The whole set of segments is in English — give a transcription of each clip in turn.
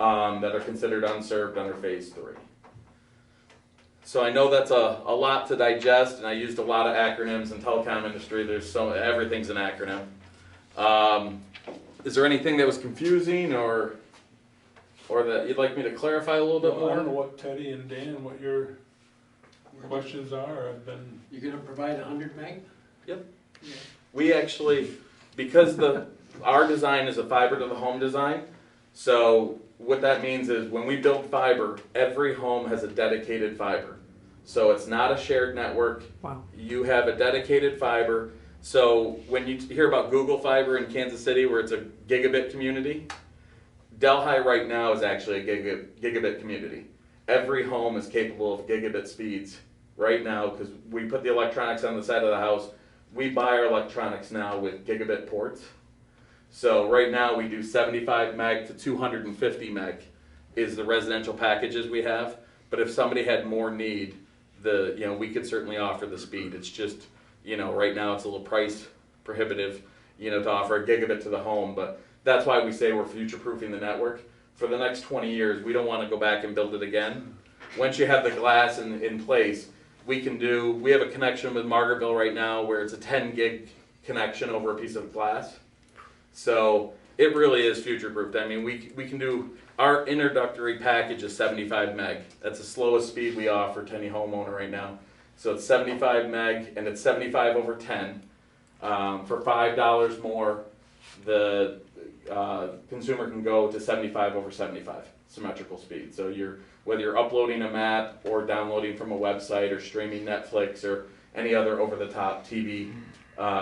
that are considered unserved under phase 3. So I know that's a lot to digest, and I used a lot of acronyms in telecom industry. Everything's an acronym. Is there anything that was confusing or that you'd like me to clarify a little bit more? I don't know what Teddy and Dan, what your questions are. You're going to provide 100 meg? Yep. Yeah. We actually, because our design is a fiber to the home design, so what that means is when we build fiber, every home has a dedicated fiber. So it's not a shared network. Wow. You have a dedicated fiber. So when you hear about Google Fiber in Kansas City, where it's a gigabit community, Delhi right now is actually a gigabit community. Every home is capable of gigabit speeds right now because we put the electronics on the side of the house. We buy our electronics now with gigabit ports. So right now we do 75 meg to 250 meg is the residential packages we have. But if somebody had more need, we could certainly offer the speed. It's just, right now it's a little price prohibitive, to offer a gigabit to the home. But that's why we say we're future-proofing the network. For the next 20 years, we don't want to go back and build it again. Once you have the glass in place, we have a connection with Margaretville right now where it's a 10 gig connection over a piece of glass. So it really is future-proofed. I mean, we can do, our introductory package is 75 meg. That's the slowest speed we offer to any homeowner right now. So it's 75 meg and it's 75 over 10. For $5 more, the consumer can go to 75 over 75 symmetrical speed. So whether you're uploading a map or downloading from a website or streaming Netflix or any other over-the-top TV,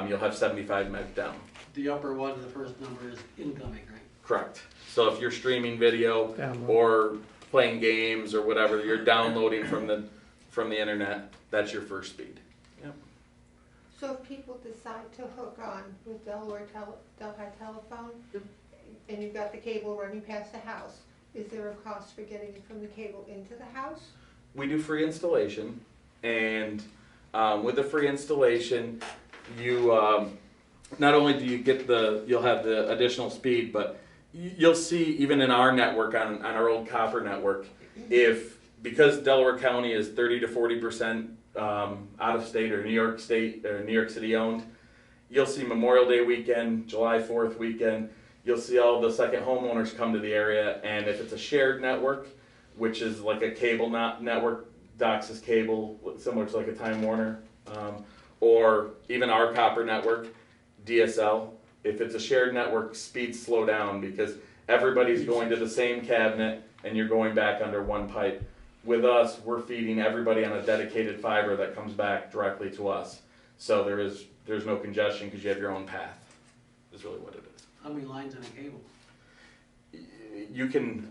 you'll have 75 meg down. The upper one, the first number is incoming, right? Correct. So if you're streaming video or playing games or whatever, you're downloading from the internet, that's your first speed. Yep. So if people decide to hook on with Delhi Telephone, and you've got the cable running past the house, is there a cost for getting it from the cable into the house? We do free installation, and with the free installation, you not only do you get you'll have the additional speed, but you'll see even in our network, on our old copper network, because Delaware County is 30 to 40% out of state or New York State or New York City owned, you'll see Memorial Day weekend, July 4th weekend, you'll see all the second homeowners come to the area, and if it's a shared network, which is like a cable network, DOCSIS cable, similar to like a Time Warner, or even our copper network, DSL, if it's a shared network, speeds slow down because everybody's going to the same cabinet and you're going back under one pipe. With us, we're feeding everybody on a dedicated fiber that comes back directly to us. So there's no congestion because you have your own path, is really what it is. How many lines on a cable?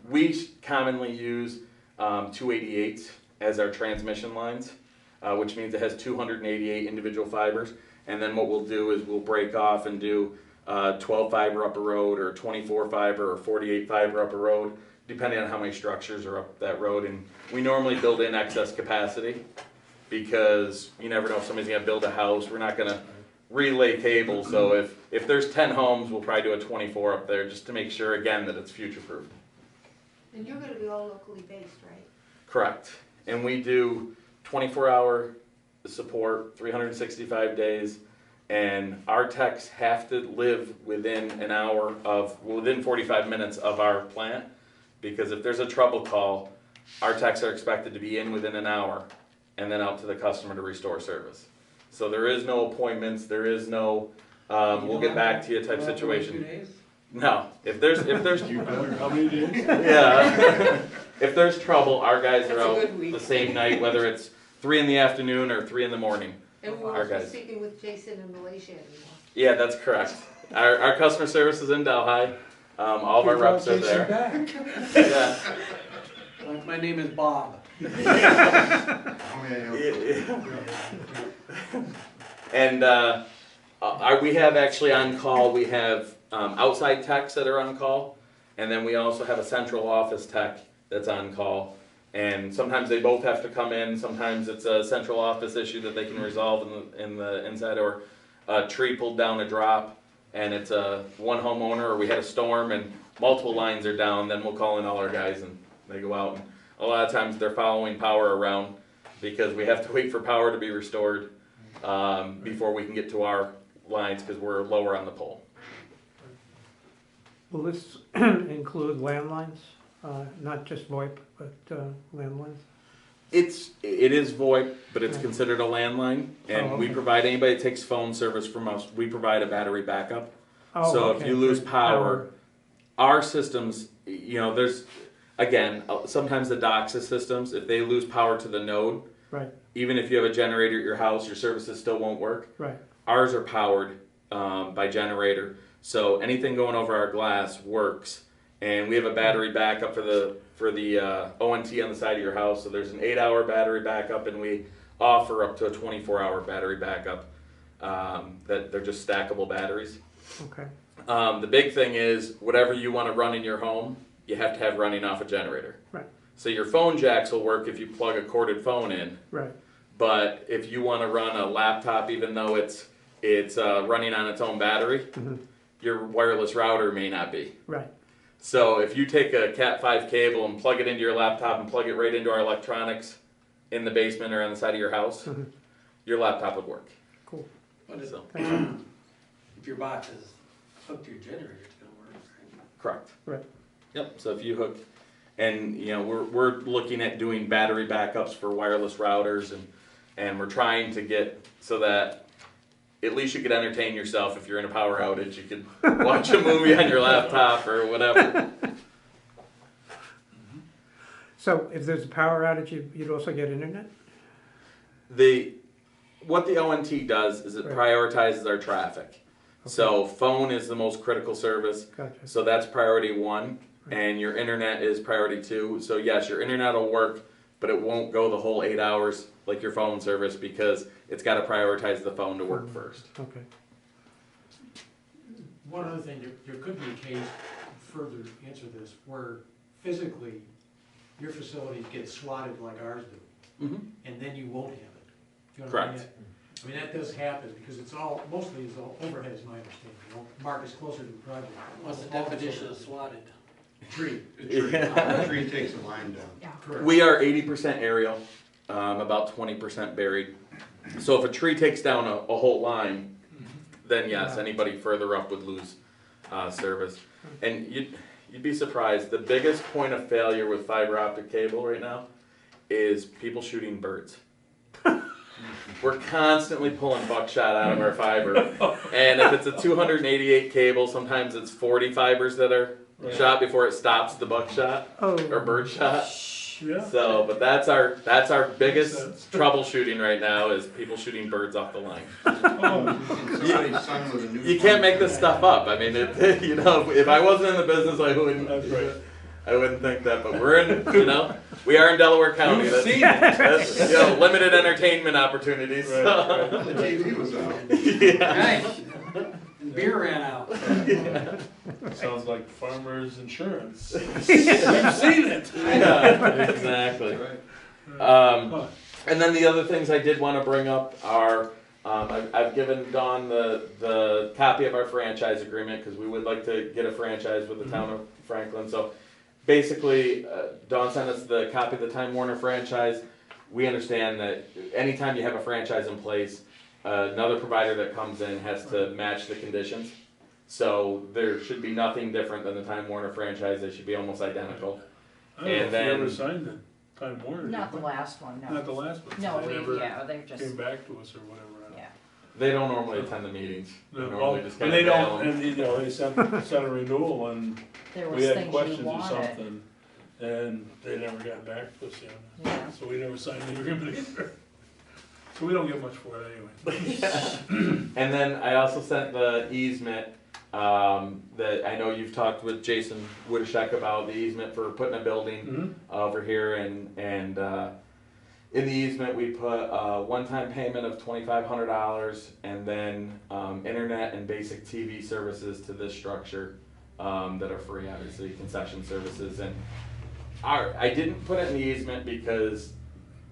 We commonly use 288s as our transmission lines, which means it has 288 individual fibers. And then what we'll do is we'll break off and do 12 fiber up a road or 24 fiber or 48 fiber up a road, depending on how many structures are up that road. And we normally build in excess capacity because you never know if somebody's going to build a house. We're not going to relay cable. So if there's 10 homes, we'll probably do a 24 up there just to make sure, again, that it's future-proof. And you're going to be all locally based, right? Correct. And we do 24-hour support, 365 days, and our techs have to live within within 45 minutes of our plant, because if there's a trouble call, our techs are expected to be in within an hour and then out to the customer to restore service. So there is no appointments, there is no we'll get back to you type situation. No, if there's how many days? Yeah. If there's trouble, our guys are out the same night, whether it's 3 in the afternoon or 3 in the morning. And we're also speaking with Jason in Malaysia anymore. Yeah, that's correct. Our customer service is in Delhi. All of our reps are there. Yeah. My name is Bob. And we have actually on call, we have outside techs that are on call, and then we also have a central office tech that's on call. And sometimes they both have to come in. Sometimes it's a central office issue that they can resolve in the inside, or a tree pulled down a drop and it's one homeowner, or we had a storm and multiple lines are down, then we'll call in all our guys and they go out. And a lot of times they're following power around because we have to wait for power to be restored before we can get to our lines because we're lower on the pole. Will this include landlines, not just VoIP, but landlines? It is VoIP, but it's considered a landline, and Oh, we okay. provide anybody that takes phone service from us. We provide a battery backup. Oh, So if okay. you lose power, our systems, there's again sometimes the DOCSIS systems. If they lose power to the node, Right, even if you have a generator at your house, your services still won't work. right, Ours are powered by generator, so anything going over our glass works. And we have a battery backup for the ONT on the side of your house. So there's an 8-hour battery backup, and we offer up to a 24-hour battery backup. That they're just stackable batteries. okay, The big thing is whatever you want to run in your home, you have to have running off a generator. right, So your phone jacks will work if you plug a corded phone in. right, But if you want to run a laptop, even though it's running on its own battery, mhm, your wireless router may not be. right, So if you take a Cat5 cable and plug it into your laptop and plug it right into our electronics in the basement or on the side of your house, mhm, your laptop would work. cool. But So, if your box is hooked to your generator, it's gonna work, right? correct. Right. Yep. So if you hook, and we're looking at doing battery backups for wireless routers, and we're trying to get so that at least you could entertain yourself if you're in a power outage. You could watch a movie on your laptop or whatever. So if there's a power outage, you'd also get internet? What the ONT does is it Right. prioritizes our traffic. So phone is the most critical service. Gotcha, So that's priority 1, and your internet is priority 2. So yes, your internet will work, but it won't go the whole 8 hours like your phone service because it's got to prioritize the phone to work first. okay, One other thing, there could be a case, further answer this, where physically your facilities get swatted like ours do, Mm-hmm. and then you won't have it. Do you know what I mean? Correct. I mean, that does happen, because mostly it's all overhead is my understanding, Mark is closer to the project. What's the definition of swatted? Tree. Yeah. The tree takes the line down. Correct. We are 80% aerial, about 20% buried. So if a tree takes down a whole line, then yes, Yeah. anybody further up would lose service. And you'd be surprised. The biggest point of failure with fiber optic cable right now is people shooting birds. We're constantly pulling buckshot out of our fiber, and if it's a 288 cable, sometimes it's 40 fibers that are shot before it stops the buckshot or oh, bird shot. Yeah. So, but that's our biggest troubleshooting right now is people shooting birds off the line. Somebody's son with a new You can't phone. make this stuff up. I mean, if I wasn't in the business, I wouldn't. That's right. I wouldn't think that. But we're in. We are in Delaware County. You've That's, seen it. that's limited entertainment opportunities. Right, so. The TV was out. Yeah. Right. And beer ran out. Sounds like farmer's insurance. We've seen it. Yeah, exactly. Huh. And then the other things I did want to bring up are I've given Dawn the copy of our franchise agreement because we would like to get a franchise with the town of Franklin. So basically, Dawn sent us the copy of the Time Warner franchise. We understand that anytime you have a franchise in place, another provider that comes in has to match the conditions. So there should be nothing different than the Time Warner franchise. They should be almost identical. I don't know And if then- you ever signed it. Time Warner. Not the did we? last one, Not no. the last one. No, They never they're just, came back to us or whatever. I don't yeah. They don't normally attend the meetings. They know. normally Well, just and kind they of don't, and they sent a renewal and There we was had things you questions or wanted. something. And they never got back to us yet. Yeah. So we never signed the agreement either. So we don't get much for it anyway. And then I also sent the easement that I know you've talked with Jason Woodishek about the easement for putting a building Mm-hmm. over here, and in the easement we put a one-time payment of $2,500 and then internet and basic TV services to this structure that are free, obviously concession services. And I didn't put it in the easement because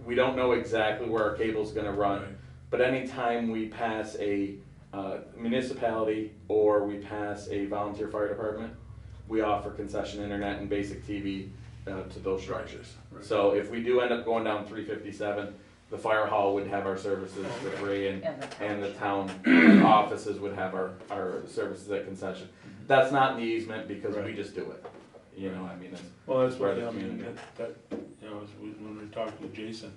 we don't know exactly where our cable's going to run. Right. But anytime we pass a municipality or we pass a volunteer fire department, we offer concession internet and basic TV to those structures. Right. So if we do end up going down 357, the fire hall would have our services for free, and the town offices would have our services at concession. That's not in the easement because we Right. just do it. You know, I mean, it's Well, that's part what, of the I mean, community. that, you know, when we talked with Jason,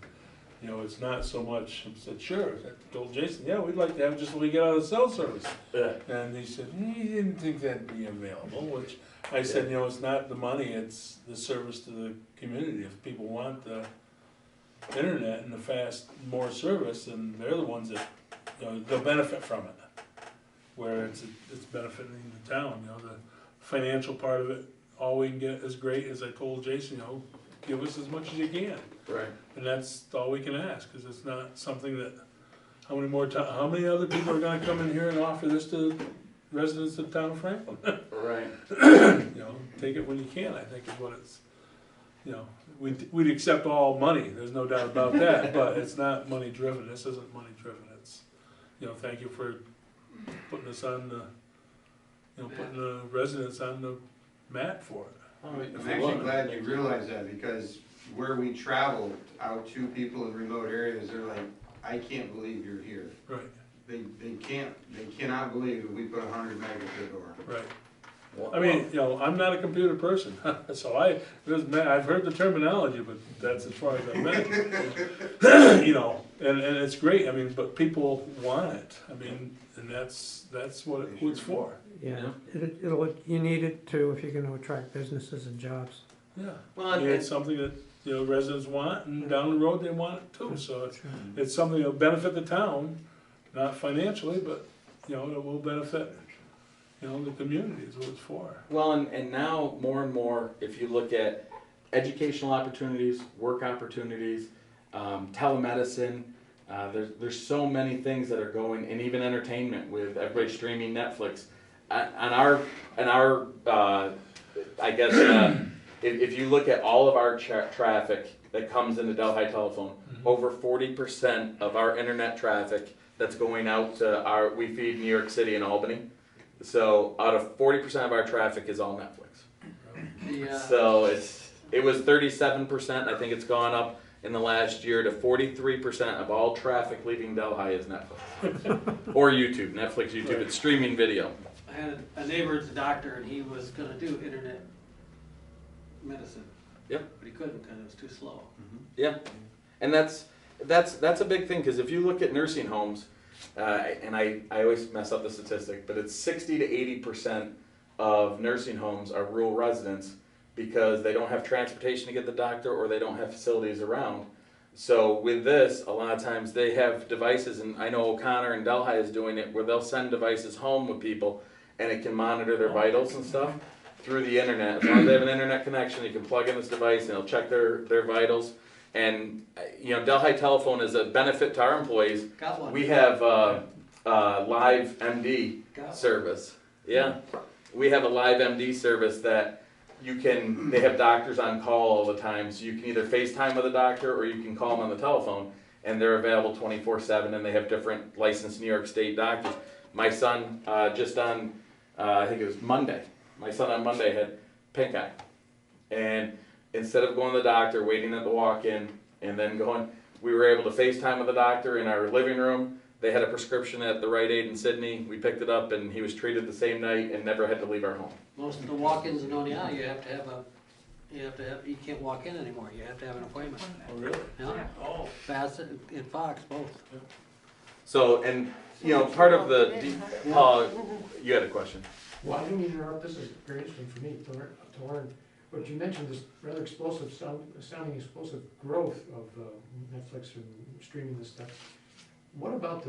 you know, it's not so much, I said, sure, I told Jason, yeah, we'd like to have it just when we get out of the cell service. Yeah. And he said, he didn't think that'd be available, which I said, you know, it's not the money, it's the service to the community. If people want the internet and the fast, more service, then they're the ones that, you know, they'll benefit from it. Where it's benefiting the town, you know, the financial part of it, all we can get is great, as I told Jason, you know, give us as much as you can. Right. And that's all we can ask, because it's not something that, how many other people are gonna come in here and offer this to residents of the town of Franklin? Right. You know, take it when you can, I think is what it's, you know, we'd accept all money, there's no doubt about that, but it's not money driven, this isn't money driven, it's, you know, thank you for putting us on the, you know, putting the residents on the map for it. I'm actually glad you realized that, because where we travel out to people in remote areas, they're like, I can't believe you're here. Right, They cannot believe that we put 100 meg at their door. right. I mean, you know, I'm not a computer person, so I've heard the terminology, but that's as far as I've been. You know, and it's great, I mean, but people want it, I mean, and that's what it's for. Yeah, you need it too if you're gonna attract businesses and jobs. Yeah, Well, I mean, and- it's something that, you know, residents want, and down the road they want it too, so Sure. it's something that'll benefit the town, not financially, but, you know, it will benefit, you know, the community is what it's for. Well, and now more and more, if you look at educational opportunities, work opportunities, telemedicine, there's so many things that are going, and even entertainment with everybody streaming Netflix. On our I guess if you look at all of our traffic that comes into Delhi Telephone, over 40% of our internet traffic that's going out to we feed New York City and Albany. So out of 40% of our traffic is all Netflix. So it was 37%. I think it's gone up in the last year to 43% of all traffic leaving Delhi is Netflix or YouTube. Netflix, YouTube. It's streaming video. I had a neighbor that's a doctor, and he was gonna do internet medicine. Yep. But he couldn't because it was too slow. Yeah, and that's a big thing, because if you look at nursing homes, and I always mess up the statistic, but it's 60 to 80% of nursing homes are rural residents because they don't have transportation to get the doctor, or they don't have facilities around. So with this, a lot of times they have devices, and I know O'Connor and Delhi is doing it, where they'll send devices home with people, and it can monitor their vitals and stuff through the internet. As long as they have an internet connection, you can plug in this device and it'll check their vitals. And you know, Delhi Telephone is a benefit to our employees. Got one. We have live MD Got one. service. Yeah, we have a live MD service that they have doctors on call all the time, so you can either FaceTime with a doctor or you can call them on the telephone, and they're available 24/7, and they have different licensed New York State doctors. My son just on I think it was Monday. My son on Monday had pink eye, and instead of going to the doctor, waiting at the walk-in, and then going, we were able to FaceTime with the doctor in our living room. They had a prescription at the Rite Aid in Sydney. We picked it up, and he was treated the same night and never had to leave our home. Most of the walk-ins in Oneonta, you can't walk in anymore, you have to have an appointment. Oh, really? Yeah, Oh. Bassett and Fox both. So, and you know, part of the Paul, you had a question. Well, I didn't mean to interrupt, this is very interesting for me to learn, but you mentioned this rather sounding explosive growth of Netflix and streaming this stuff. What about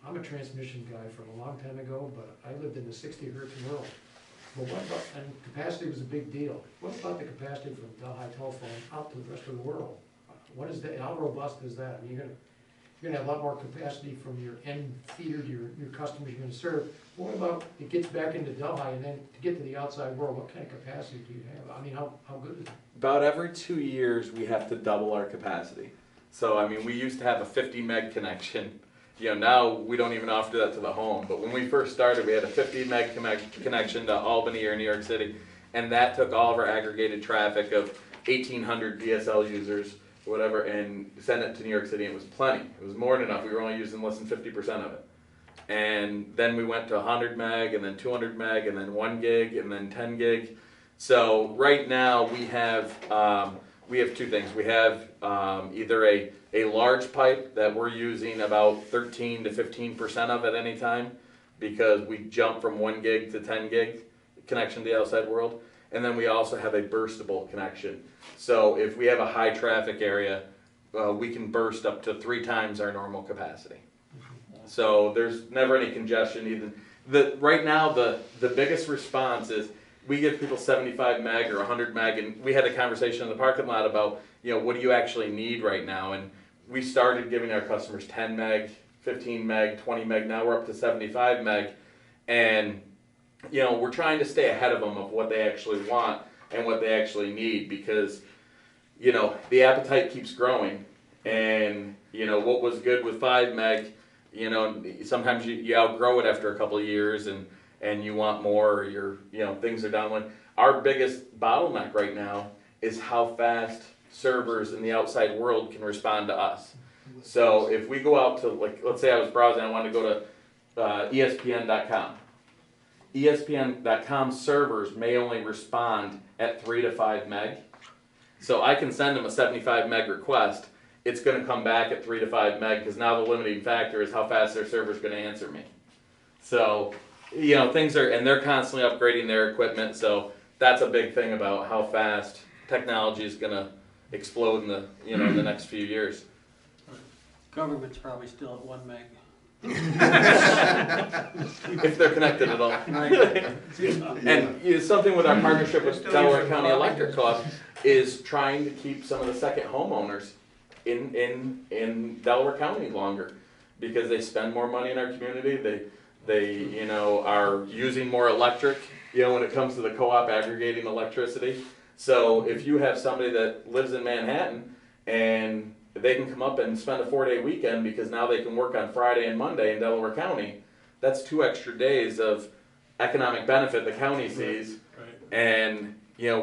I'm a transmission guy from a long time ago, but I lived in the 60 hertz world. But what about, and capacity was a big deal. What about the capacity from Delhi Telephone out to the rest of the world? What is that, how robust is that? I mean, you're gonna have a lot more capacity from your end feeder to your customers you're gonna serve. What about, it gets back into Delhi, and then to get to the outside world, what kind of capacity do you have? I mean, how good is it? About every 2 years, we have to double our capacity. So, I mean, we used to have a 50 meg connection. You know, now we don't even offer that to the home. But when we first started, we had a 50 meg connection to Albany or New York City. and that took all of our aggregated traffic of 1,800 DSL users, or whatever, and sent it to New York City, and it was plenty. It was more than enough. We were only using less than 50% of it. And then we went to 100 meg, and then 200 meg, and then 1 gig, and then 10 gig. So right now we have two things. We have either a large pipe that we're using about 13 to 15% of at any time, because we jump from 1 gig to 10 gig connection to the outside world. And then we also have a burstable connection. So if we have a high traffic area, we can burst up to 3 times our normal capacity. So there's never any congestion. Even right now, the biggest response is we give people 75 meg or 100 meg, and we had a conversation in the parking lot about, what do you actually need right now? And we started giving our customers 10 meg, 15 meg, 20 meg. Now we're up to 75 meg, and we're trying to stay ahead of them of what they actually want and what they actually need, because the appetite keeps growing, and what was good with 5 meg, sometimes you outgrow it after a couple of years, and you want more, or things are down. Our biggest bottleneck right now is how fast servers in the outside world can respond to us. So if we go out to, let's say I was browsing, I wanted to go to ESPN.com. ESPN.com servers may only respond at 3 to 5 meg. So I can send them a 75 meg request. It's going to come back at 3 to 5 meg, because now the limiting factor is how fast their server's going to answer me. So, things are, and they're constantly upgrading their equipment. So that's a big thing about how fast technology is going to explode in the, in the next few years. Government's probably still at 1 meg. If they're connected at all. And something with our partnership with Delaware County Electric Co-op is trying to keep some of the second homeowners in Delaware County longer, because they spend more money in our community. They are using more electric, when it comes to the co-op aggregating electricity. So if you have somebody that lives in Manhattan and they can come up and spend a 4-day weekend because now they can work on Friday and Monday in Delaware County, that's 2 extra days of economic benefit the county sees. Right. And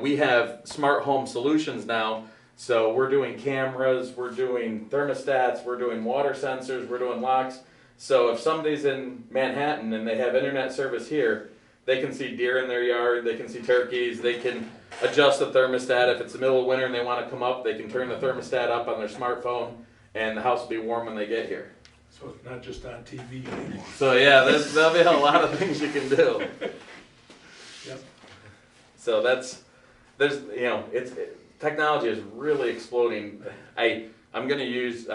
we have smart home solutions now. So we're doing cameras, we're doing thermostats, we're doing water sensors, we're doing locks. So if somebody's in Manhattan and they have internet service here, they can see deer in their yard, they can see turkeys, they can adjust the thermostat. If it's the middle of winter and they want to come up, they can turn the thermostat up on their smartphone, and the house will be warm when they get here. So it's not just on TV anymore. So yeah, there'll be a lot of things you can do. Yep. So technology is really exploding. I'm gonna use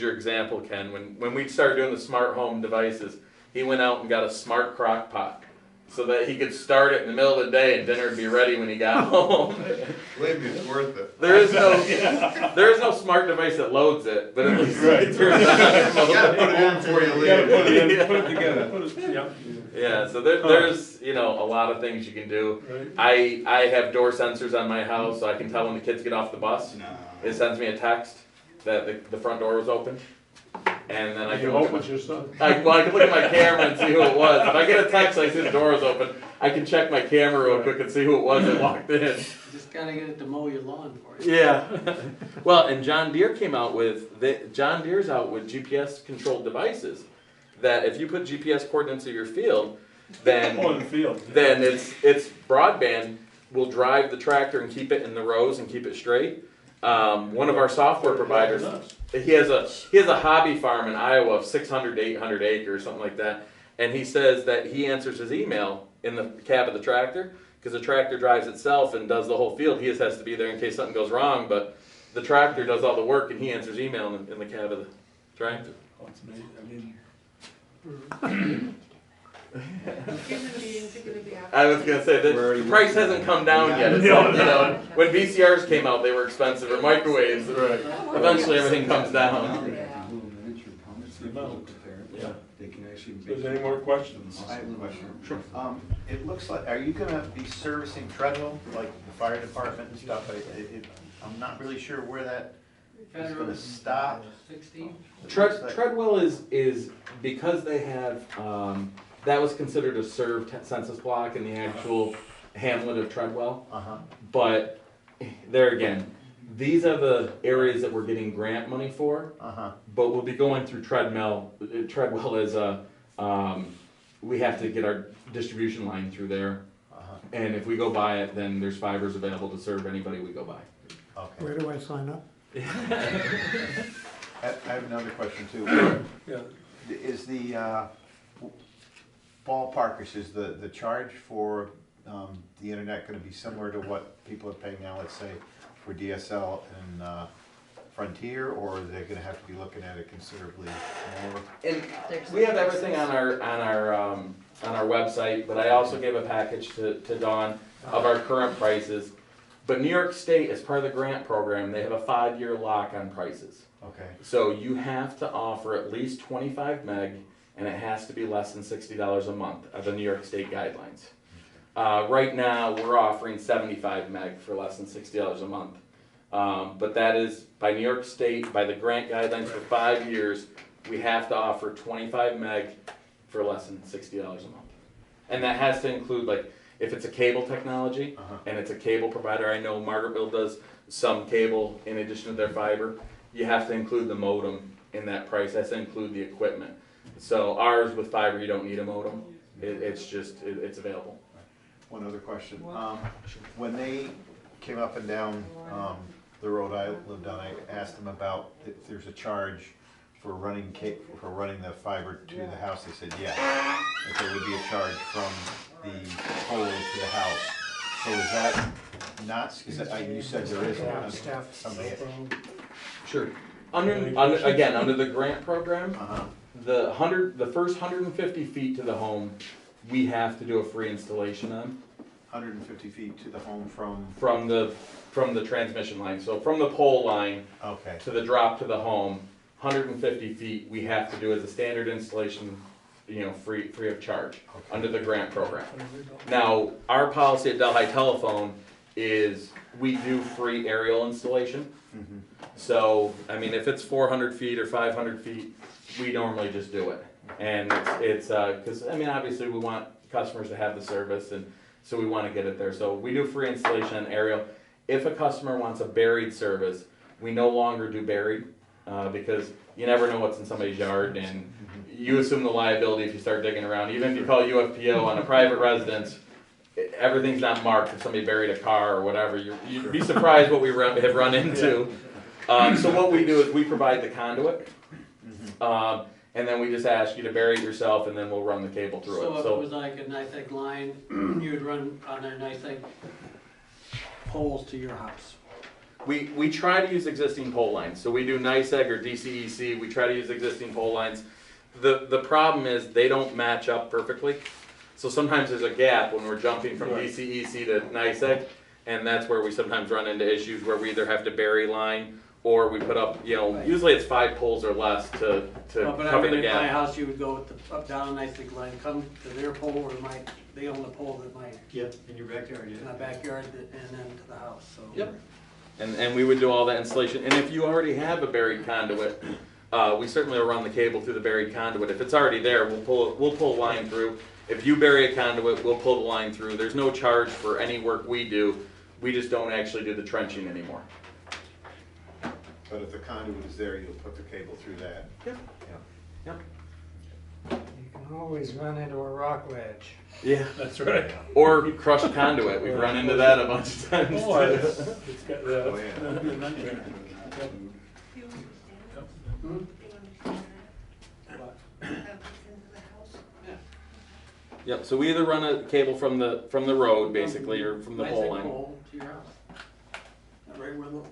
your example, Ken. When we started doing the smart home devices, he went out and got a smart crock pot, so that he could start it in the middle of the day and dinner would be ready when he got home. Believe me, it's worth it. There is no smart device that loads it, but at least it turns on. You gotta put it in before you You gotta put it leave. in, put it together. Yep. Yeah, so there's a lot of things you can do. Right. I have door sensors on my house, so I can tell when the kids get off the bus. No. It sends me a text that the front door was open, and then I You can hope look it's your son. I can look at my camera and see who it was. If I get a text, I see the door was open, I can check my camera real quick and see who it was that walked in. You just gotta get it to mow your lawn for you. Yeah. Well, and John Deere came out with John Deere's out with GPS controlled devices that if you put GPS coordinates of your field, then Oh, in the field. then it's broadband will drive the tractor and keep it in the rows and keep it straight. One of our software providers, he has a hobby farm in Iowa of 600 to 800 acres, something like that, and he says that he answers his email in the cab of the tractor, because the tractor drives itself and does the whole field. He just has to be there in case something goes wrong, but the tractor does all the work and he answers email in the cab of the tractor. Oh, it's amazing. I mean, Human beings are gonna be out. I was gonna say the price hasn't come down yet. It's like, when VCRs came out, they were expensive, or microwaves. right. Eventually, everything comes down. Yeah. They can actually. If there's any more questions? I have a question. Sure. It looks like, are you gonna be servicing Treadwell, like the fire department and stuff? I'm not really sure where that is gonna stop. 16? Treadwell is because they have that was considered a served census block, and the actual hamlet of Treadwell. Uh-huh, But there again, these are the areas that we're getting grant money for. uh-huh, But we'll be going through Treadwell. Treadwell is a, we have to get our distribution line through there. uh-huh, And if we go by it, then there's fibers available to serve anybody we go by. okay. Where do I sign up? I have another question too. Yeah, Is the ballparkers, is the charge for the internet gonna be similar to what people are paying now, let's say, for DSL and Frontier, or are they gonna have to be looking at it considerably more? And we have everything on our website, but I also gave a package to Dawn of our current prices. But New York State, as part of the grant program, they have a 5-year lock on prices. Okay, So you have to offer at least 25 meg, and it has to be less than $60 a month of the New York State guidelines. Right now, we're offering 75 meg for less than $60 a month. But that is by New York State, by the grant guidelines for 5 years, we have to offer 25 meg for less than $60 a month. And that has to include, like, if it's a cable technology, uh-huh, and it's a cable provider, I know Margaretville does some cable in addition to their fiber, you have to include the modem in that price, has to include the equipment. So ours with fiber, you don't need a modem, it's just, it's available. one other question. When they came up and down the road I lived on, I asked them about if there's a charge for running the fiber to the house. They said yes, that there would be a charge from the pole to the house. So is that not, you said there is somebody. Sure. Again, under the grant program, Uh-huh, the first 150 feet to the home, we have to do a free installation on 150 feet to the home from, from the transmission line. So from the pole line okay, to the drop to the home, 150 feet, we have to do as a standard installation, free of charge under the grant program. Now, our policy at Delhi Telephone is we do free aerial installation. mhm, So, I mean, if it's 400 feet or 500 feet, we normally just do it. And it's, cause I mean, obviously we want customers to have the service, and so we wanna get it there. So we do free installation on aerial. If a customer wants a buried service, we no longer do buried, because you never know what's in somebody's yard, and you assume the liability if you start digging around. Even if you call UFPO on a private residence, everything's not marked. If somebody buried a car or whatever, you'd be surprised what we have run into. So what we do is we provide the conduit, and then we just ask you to bury it yourself, and then we'll run the cable through So it. if it was like a NICEAG line, you would run on a NICEAG poles to your house. We try to use existing pole lines. So we do NICEAG or DCEC. We try to use existing pole lines. The problem is they don't match up perfectly. So sometimes there's a gap when we're jumping from DCEC to NICEAG, and that's where we sometimes run into issues where we either have to bury line or we put up, usually it's 5 poles or less to But I cover mean, the in my gap. house, you would go with the up down a NICEAG line, come to their pole or they own the pole that my, Yeah, in your backyard, in my yeah. backyard and then to the house, so. Yep. And we would do all that installation. And if you already have a buried conduit, we certainly will run the cable through the buried conduit. If it's already there, we'll pull a line through. If you bury a conduit, we'll pull the line through. There's no charge for any work we do. We just don't actually do the trenching anymore. but if the conduit is there, you'll put the cable through that. Yep. Yeah. You can always run into a rock ledge. Yeah. that's right. Or crushed conduit. We've run into that a bunch of times. Oh, too. it's got, Oh, yeah. that'd be a nightmare. Yep. Yep. So we either run a cable from the road, basically, or from the pole NICEAG line. pole to your house. Right where the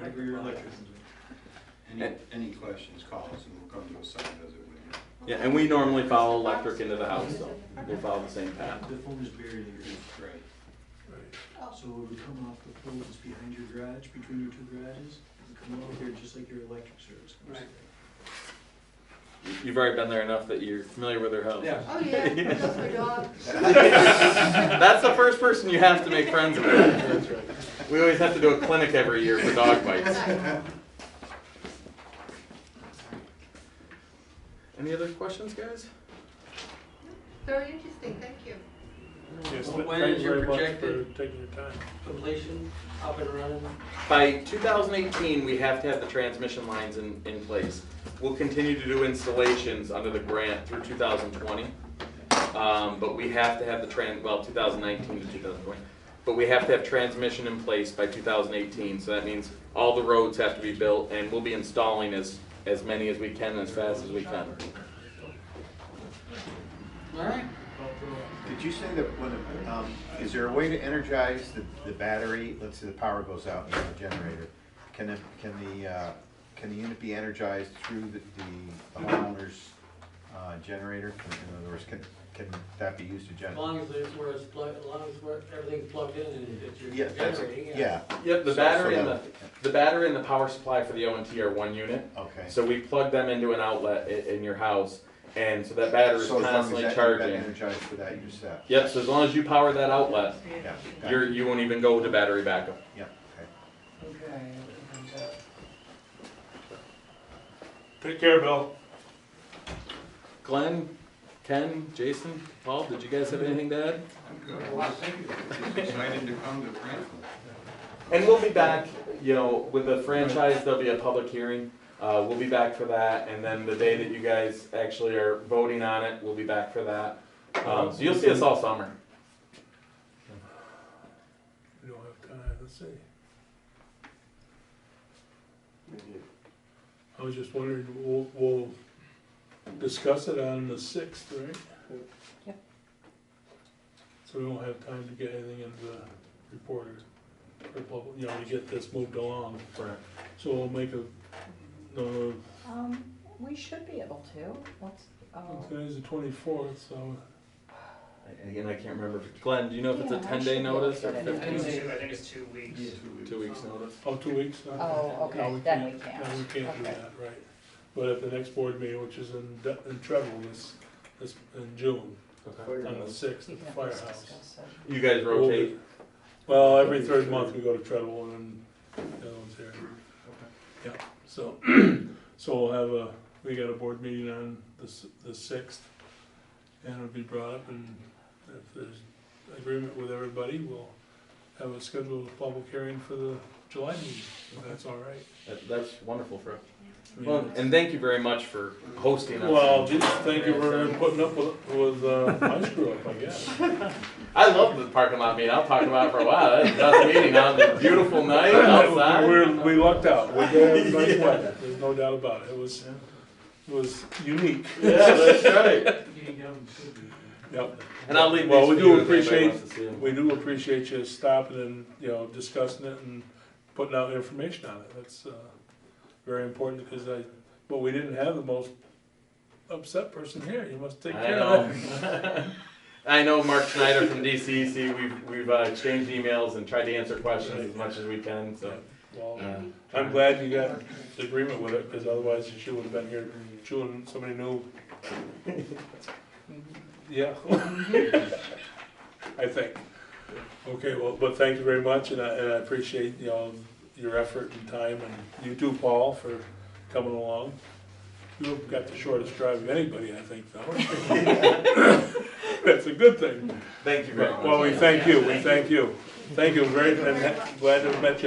Right where your electric is. Any questions, call us and we'll come to a site visit with you. Yeah, and we normally follow electric into the house, so we'll follow the same path. The phone is buried in your house. Right. So it would come off the pole that's behind your garage, between your 2 garages. It would come over here just like your electric service comes. Right. You've already been there enough that you're familiar with their house. Yeah. Oh, yeah, that's my dog. That's the first person you have to make friends with. That's right. We always have to do a clinic every year for dog bites. Any other questions, guys? Very interesting, thank you. Yes, When thank is you your very much for projected taking your time. completion up and running? By 2018, we have to have the transmission lines in place. We'll continue to do installations under the grant through 2020. But we have to have the 2019 to 2020. But we have to have transmission in place by 2018, so that means all the roads have to be built, and we'll be installing as many as we can, as fast as we can. All right. Did you say that when, is there a way to energize the battery, let's say the power goes out in the generator, can the unit be energized through the homeowner's generator? In other words, can that be used to As generate? long as it's where it's plugged, as long as everything's plugged in and it's Yeah, that's, generating. yeah, Yep, the So- battery so and that- the battery and the power supply for the O&T are one unit. okay. So we plug them into an outlet in your house, and so that battery is So as long as constantly that, charging. energized for that, you're set. Yep, so as long as you power that outlet, Yeah, got it. you won't even go to battery backup. Yeah, okay. Take care, Bill. Glenn, Ken, Jason, Paul, did you guys have anything to add? I'm good. Well, thank you. Just excited to come to Franklin. And we'll be back, with the franchise, there'll be a public hearing. We'll be back for that, and then the day that you guys actually are voting on it, we'll be back for that. So you'll see us all summer. We don't have time, let's see. I was just wondering, we'll discuss it on the 6th, right? Yep. So we won't have time to get anything into the reporter, or public, to get this moved along. Correct. So we'll make We should be able to, let's, today's the 24th, so Again, I can't remember. Glenn, do you know if it's a Yeah, I 10-day should be able to notice or get it. 15? I think it's 2 weeks. 2 weeks notice. 2 weeks? oh, No, okay, then we can't. No, we can't do Okay. that, right. But at the next board meeting, which is in Trevorrow this in June, Okay. on the 6th We at can the at least firehouse. discuss it. You guys rotate? Well, every third month we go to Treadwell and then the other one's here. Yeah, so, we got a board meeting on the 6th, and it'll be brought up, and if there's agreement with everybody, we'll have a scheduled public hearing for the July meeting, if that's all right. That's wonderful, Fred. I mean, Well, and thank you very much for hosting us. Well, geez, thank you for putting up with my screw up, I guess. I love the parking lot meeting. I'll talk about it for a while. That's the best meeting on the beautiful night outside. We lucked out. We did have nice weather. There's no doubt about it. It was unique. Yeah, that's right. Yep. And I'll leave Well, these we for do you if anybody appreciate- wants to see 'em. We do appreciate you stopping and, discussing it and putting out information on it. That's, very important because but we didn't have the most upset person here. You must take I care of that. know. I know Mark Schneider from DCEC. We've exchanged emails and tried to answer questions as much as we can. So Well, I'm glad you got the agreement with it because otherwise she would have been here chewing somebody new. Yeah. I think. Okay, well, but thank you very much, and I appreciate, your effort and time, and you too, Paul, for coming along. You've got the shortest drive of anybody, I think, though. That's a good thing. thank you very much. Well, we thank you, Thank you very, and glad to have met you.